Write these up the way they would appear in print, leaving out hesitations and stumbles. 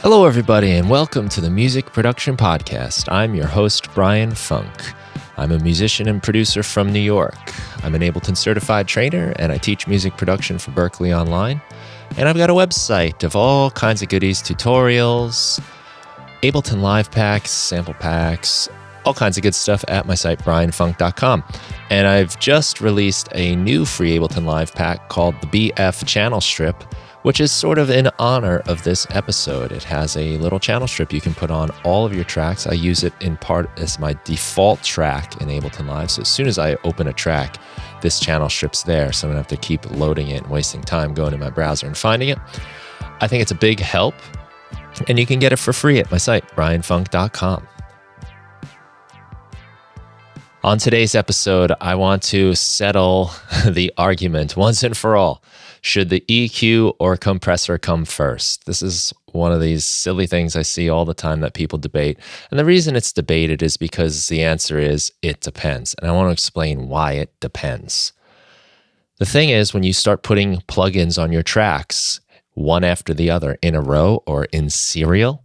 Hello, everybody, and welcome to the Music Production Podcast. I'm your host, Brian Funk. I'm a musician and producer from New York. I'm an Ableton certified trainer, and I teach music production for Berklee Online. And I've got a website of all kinds of goodies, tutorials, Ableton Live packs, sample packs, all kinds of good stuff at my site, brianfunk.com. And I've just released a new free Ableton Live pack called the BF Channel Strip, which is sort of in honor of this episode. It has a little channel strip you can put on all of your tracks. I use it in part as my default track in Ableton Live. So as soon as I open a track, this channel strip's there. So I don't have to keep loading it and wasting time going to my browser and finding it. I think it's a big help, and you can get it for free at my site, brianfunk.com. On today's episode, I want to settle the argument once and for all. Should the EQ or compressor come first? This is one of these silly things I see all the time that people debate. And the reason it's debated is because the answer is it depends. And I want to explain why it depends. The thing is, when you start putting plugins on your tracks, one after the other in a row or in serial,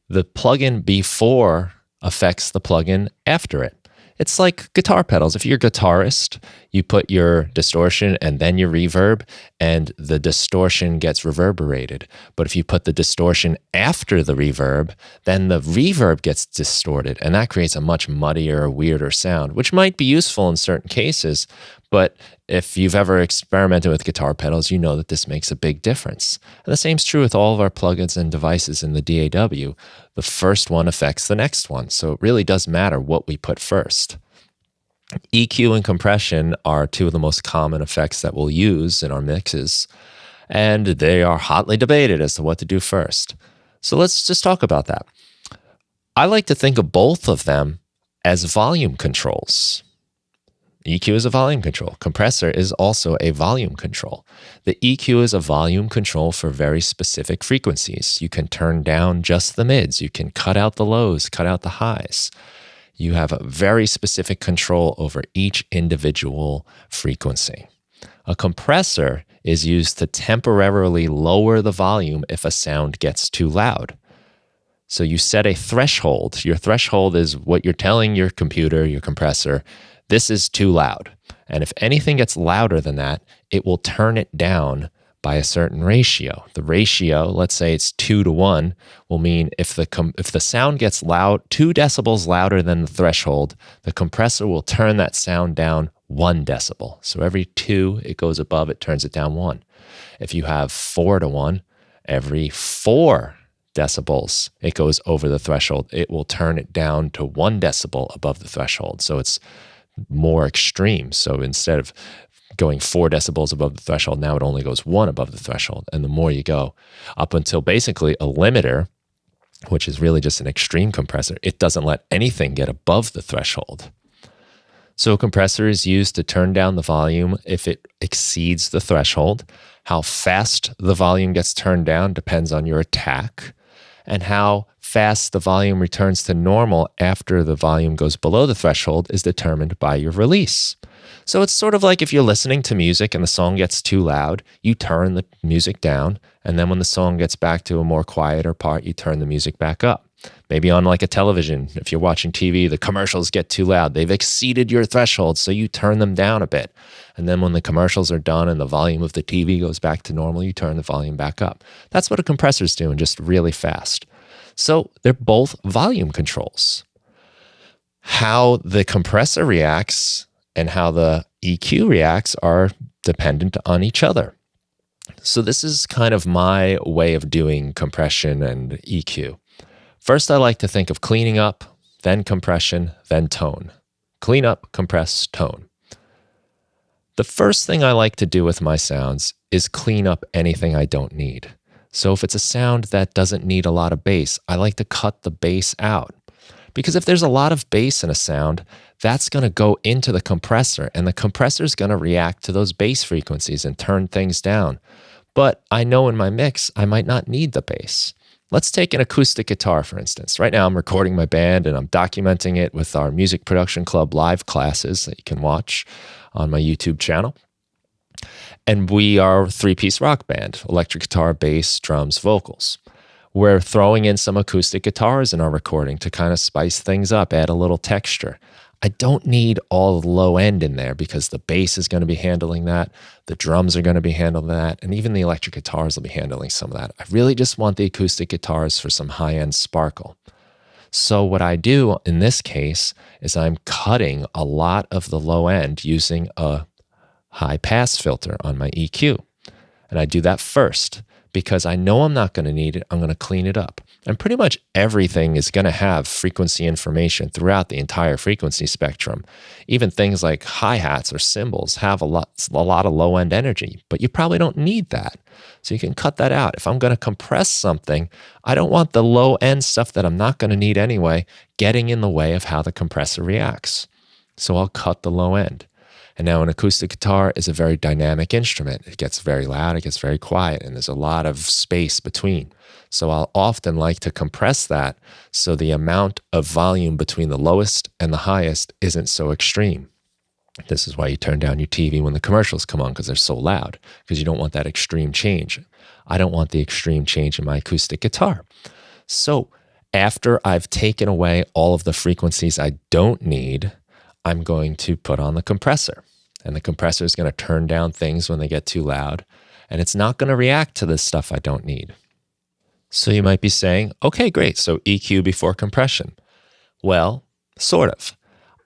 the plugin before affects the plugin after it. It's like guitar pedals. If you're a guitarist, you put your distortion and then your reverb, and the distortion gets reverberated. But if you put the distortion after the reverb, then the reverb gets distorted, and that creates a much muddier, weirder sound, which might be useful in certain cases. But if you've ever experimented with guitar pedals, you know that this makes a big difference. And the same's true with all of our plugins and devices in the DAW. The first one affects the next one, so it really does matter what we put first. EQ and compression are two of the most common effects that we'll use in our mixes, and they are hotly debated as to what to do first. So let's just talk about that. I like to think of both of them as volume controls. EQ is a volume control. Compressor is also a volume control. The EQ is a volume control for very specific frequencies. You can turn down just the mids. You can cut out the lows, cut out the highs. You have a very specific control over each individual frequency. A compressor is used to temporarily lower the volume if a sound gets too loud. So you set a threshold. Your threshold is what you're telling your computer, your compressor, this is too loud. And if anything gets louder than that, it will turn it down by a certain ratio. The ratio, let's say it's 2-to-1, will mean if the sound gets loud, 2 decibels louder than the threshold, the compressor will turn that sound down 1 decibel. So every 2 it goes above, it turns it down 1. If you have 4-to-1, every 4 decibels it goes over the threshold, it will turn it down to 1 decibel above the threshold. So it's more extreme. So instead of going 4 decibels above the threshold, now it only goes 1 above the threshold. And the more you go up until basically a limiter, which is really just an extreme compressor, it doesn't let anything get above the threshold. So a compressor is used to turn down the volume if it exceeds the threshold. How fast the volume gets turned down depends on your attack, and how fast the volume returns to normal after the volume goes below the threshold is determined by your release. So it's sort of like if you're listening to music and the song gets too loud, you turn the music down, and then when the song gets back to a more quieter part, you turn the music back up. Maybe on like a television, if you're watching TV, the commercials get too loud. They've exceeded your threshold, so you turn them down a bit. And then when the commercials are done and the volume of the TV goes back to normal, you turn the volume back up. That's what a compressor's doing, just really fast. So they're both volume controls. How the compressor reacts and how the EQ reacts are dependent on each other. So this is kind of my way of doing compression and EQ. First, I like to think of cleaning up, then compression, then tone. Clean up, compress, tone. The first thing I like to do with my sounds is clean up anything I don't need. So if it's a sound that doesn't need a lot of bass, I like to cut the bass out. Because if there's a lot of bass in a sound, that's going to go into the compressor, and the compressor is going to react to those bass frequencies and turn things down. But I know in my mix, I might not need the bass. Let's take an acoustic guitar, for instance. Right now, I'm recording my band, and I'm documenting it with our Music Production Club live classes that you can watch on my YouTube channel. And we are a 3-piece rock band: electric guitar, bass, drums, vocals. We're throwing in some acoustic guitars in our recording to kind of spice things up, add a little texture. I don't need all the low end in there because the bass is going to be handling that, the drums are going to be handling that, and even the electric guitars will be handling some of that. I really just want the acoustic guitars for some high-end sparkle. So what I do in this case is I'm cutting a lot of the low end using a high pass filter on my EQ. And I do that first because I know I'm not going to need it. I'm going to clean it up. And pretty much everything is going to have frequency information throughout the entire frequency spectrum. Even things like hi-hats or cymbals have a lot of low-end energy, but you probably don't need that. So you can cut that out. If I'm going to compress something, I don't want the low-end stuff that I'm not going to need anyway getting in the way of how the compressor reacts. So I'll cut the low end. And now an acoustic guitar is a very dynamic instrument. It gets very loud, it gets very quiet, and there's a lot of space between. So I'll often like to compress that so the amount of volume between the lowest and the highest isn't so extreme. This is why you turn down your TV when the commercials come on, because they're so loud, because you don't want that extreme change. I don't want the extreme change in my acoustic guitar. So after I've taken away all of the frequencies I don't need, I'm going to put on the compressor. And the compressor is going to turn down things when they get too loud. And it's not going to react to this stuff I don't need. So you might be saying, okay, great. So EQ before compression. Well, sort of.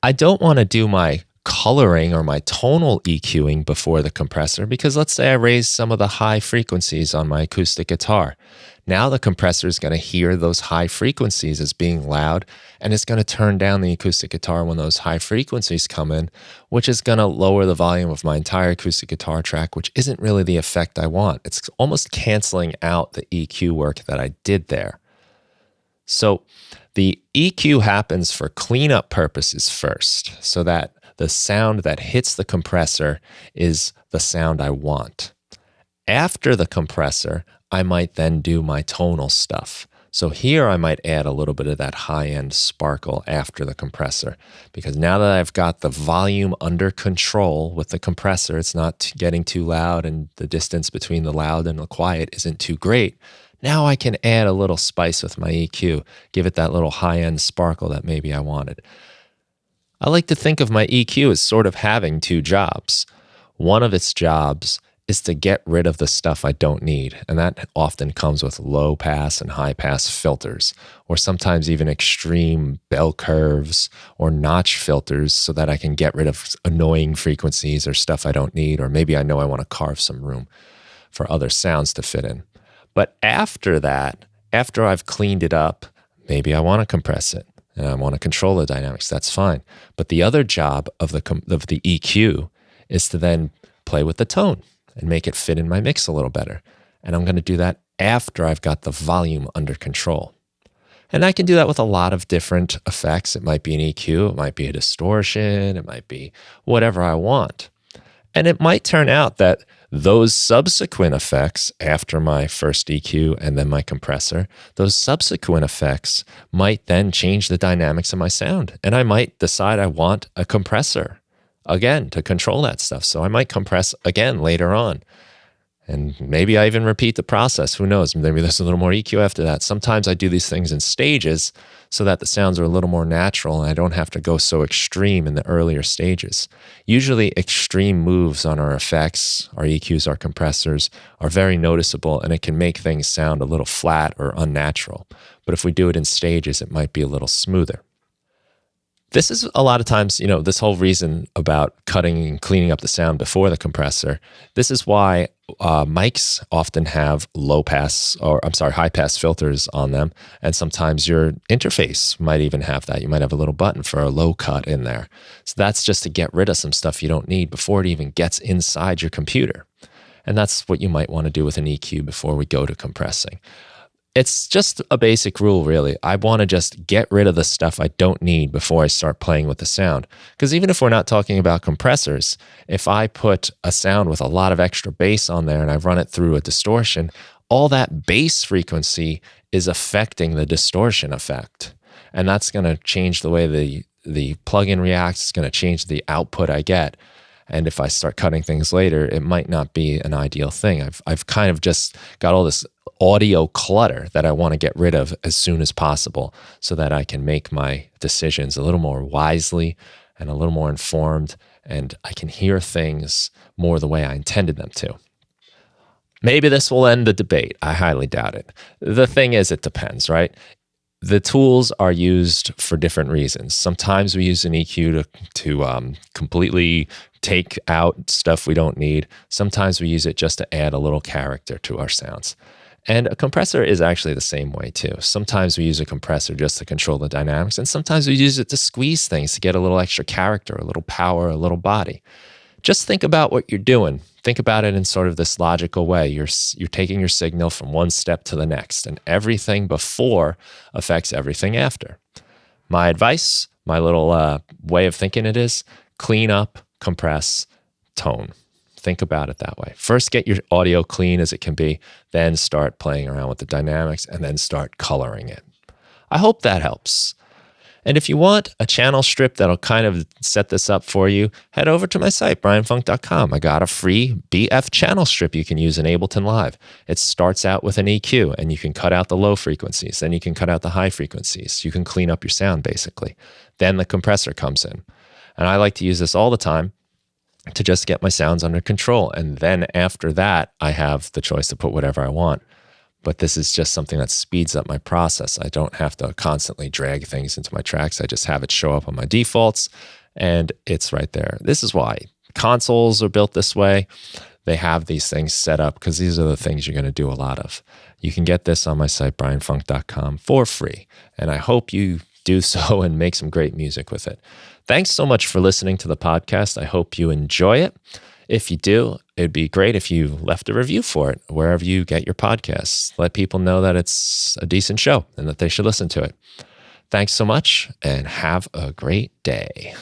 I don't want to do my coloring or my tonal EQing before the compressor because let's say I raise some of the high frequencies on my acoustic guitar. Now the compressor is going to hear those high frequencies as being loud, and it's going to turn down the acoustic guitar when those high frequencies come in, which is going to lower the volume of my entire acoustic guitar track, which isn't really the effect I want. It's almost canceling out the EQ work that I did there. So the EQ happens for cleanup purposes first, so that the sound that hits the compressor is the sound I want. After the compressor, I might then do my tonal stuff. So here I might add a little bit of that high-end sparkle after the compressor, because now that I've got the volume under control with the compressor, it's not getting too loud and the distance between the loud and the quiet isn't too great. Now I can add a little spice with my EQ, give it that little high-end sparkle that maybe I wanted. I like to think of my EQ as sort of having two jobs. One of its jobs is to get rid of the stuff I don't need. And that often comes with low pass and high pass filters, or sometimes even extreme bell curves or notch filters so that I can get rid of annoying frequencies or stuff I don't need, or maybe I know I want to carve some room for other sounds to fit in. But after that, after I've cleaned it up, maybe I want to compress it and I want to control the dynamics. That's fine. But the other job of the EQ is to then play with the tone and make it fit in my mix a little better. And I'm going to do that after I've got the volume under control. And I can do that with a lot of different effects. It might be an EQ, it might be a distortion, it might be whatever I want. And it might turn out that those subsequent effects after my first EQ and then my compressor, those subsequent effects might then change the dynamics of my sound. And I might decide I want a compressor again to control that stuff. So I might compress again later on. And maybe I even repeat the process. Who knows? Maybe there's a little more EQ after that. Sometimes I do these things in stages so that the sounds are a little more natural and I don't have to go so extreme in the earlier stages. Usually extreme moves on our effects, our EQs, our compressors are very noticeable and it can make things sound a little flat or unnatural. But if we do it in stages, it might be a little smoother. This is a lot of times, this whole reason about cutting and cleaning up the sound before the compressor. This is why mics often have high pass filters on them. And sometimes your interface might even have that. You might have a little button for a low cut in there. So that's just to get rid of some stuff you don't need before it even gets inside your computer. And that's what you might want to do with an EQ before we go to compressing. It's just a basic rule, really. I want to just get rid of the stuff I don't need before I start playing with the sound. Because even if we're not talking about compressors, if I put a sound with a lot of extra bass on there and I run it through a distortion, all that bass frequency is affecting the distortion effect. And that's going to change the way the plugin reacts. It's going to change the output I get. And if I start cutting things later, it might not be an ideal thing. I've kind of just got all this audio clutter that I want to get rid of as soon as possible so that I can make my decisions a little more wisely and a little more informed, and I can hear things more the way I intended them to. Maybe this will end the debate. I highly doubt it. The thing is, it depends, right? The tools are used for different reasons. Sometimes we use an EQ to completely take out stuff we don't need. Sometimes we use it just to add a little character to our sounds. And a compressor is actually the same way too. Sometimes we use a compressor just to control the dynamics, and sometimes we use it to squeeze things to get a little extra character, a little power, a little body. Just think about what you're doing. Think about it in sort of this logical way. You're taking your signal from one step to the next, and everything before affects everything after. My advice, my little way of thinking it is, clean up, compress, tone. Think about it that way. First, get your audio clean as it can be, then start playing around with the dynamics, and then start coloring it. I hope that helps. And if you want a channel strip that'll kind of set this up for you, head over to my site, brianfunk.com. I got a free BF channel strip you can use in Ableton Live. It starts out with an EQ, and you can cut out the low frequencies. Then you can cut out the high frequencies. You can clean up your sound, basically. Then the compressor comes in. And I like to use this all the time to just get my sounds under control. And then after that, I have the choice to put whatever I want. But this is just something that speeds up my process. I don't have to constantly drag things into my tracks. I just have it show up on my defaults, and it's right there. This is why consoles are built this way. They have these things set up because these are the things you're going to do a lot of. You can get this on my site, brianfunk.com, for free. And I hope you do so and make some great music with it. Thanks so much for listening to the podcast. I hope you enjoy it. If you do, it'd be great if you left a review for it wherever you get your podcasts. Let people know that it's a decent show and that they should listen to it. Thanks so much, and have a great day.